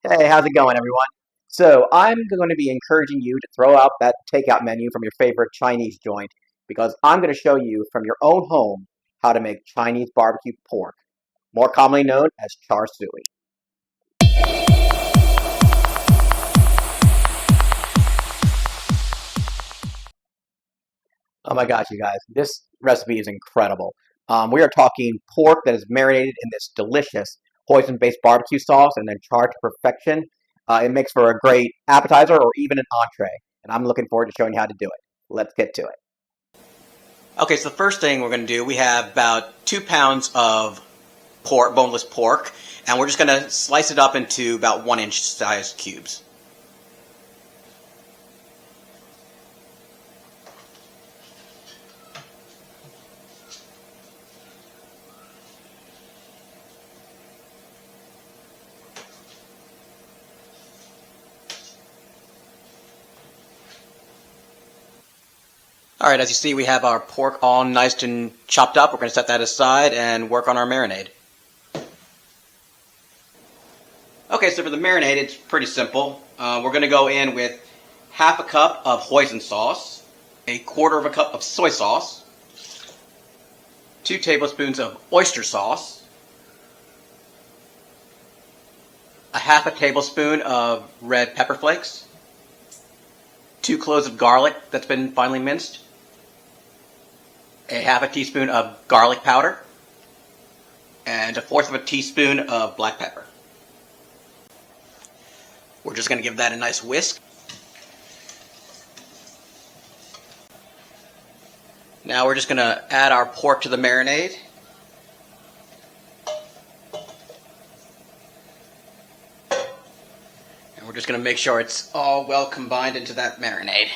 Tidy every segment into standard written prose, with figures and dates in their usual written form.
Hey, how's it going, everyone? So, I'm going to be encouraging you to throw out that takeout menu from your favorite Chinese joint because I'm going to show you from your own home how to make Chinese barbecue pork, more commonly known as Char Siu. Oh my gosh, you guys, this recipe is incredible. We are talking pork that is marinated in this delicious hoisin-based barbecue sauce and then charred to perfection. It makes for a great appetizer or even an entree, and I'm looking forward to showing you how to do it. Let's get to it. Okay, so the first thing we're going to do, we have about 2 pounds of pork, boneless pork, and we're just going to slice it up into about 1 inch sized cubes. Alright, as you see, we have our pork all nice and chopped up. We're going to set that aside and work on our marinade. Okay, so for the marinade, it's pretty simple. We're going to go in with half a cup of hoisin sauce, a quarter of a cup of soy sauce, 2 tablespoons of oyster sauce, a half a tablespoon of red pepper flakes, 2 cloves of garlic that's been finely minced, a half a teaspoon of garlic powder, and a fourth of a teaspoon of black pepper. We're just going to give that a nice whisk. Now we're just going to add our pork to the marinade. And we're just going to make sure it's all well combined into that marinade.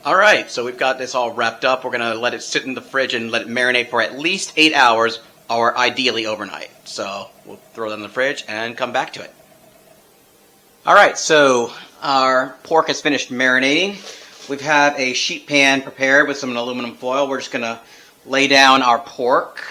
Alright, so we've got this all wrapped up. We're going to let it sit in the fridge and let it marinate for at least 8 hours, or ideally overnight. So we'll throw that in the fridge and come back to it. Alright, so our pork has finished marinating. We have a sheet pan prepared with some aluminum foil. We're just going to lay down our pork.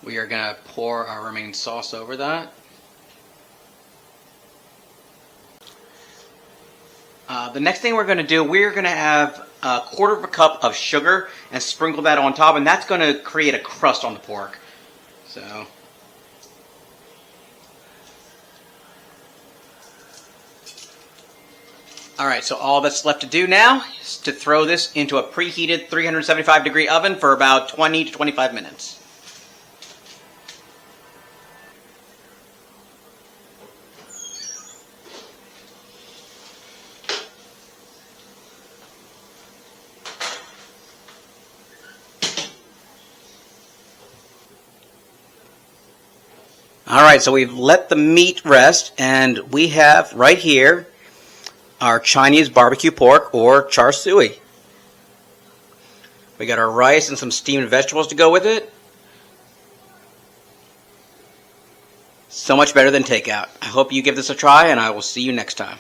We are going to pour our remaining sauce over that. The next thing we're going to do, we're going to have a quarter of a cup of sugar and sprinkle that on top, and that's going to create a crust on the pork. So, alright, so all that's left to do now is to throw this into a preheated 375-degree oven for about 20 to 25 minutes. Alright, so we've let the meat rest, and we have right here our Chinese barbecue pork, or Char Siu. We got our rice and some steamed vegetables to go with it. So much better than takeout. I hope you give this a try, and I will see you next time.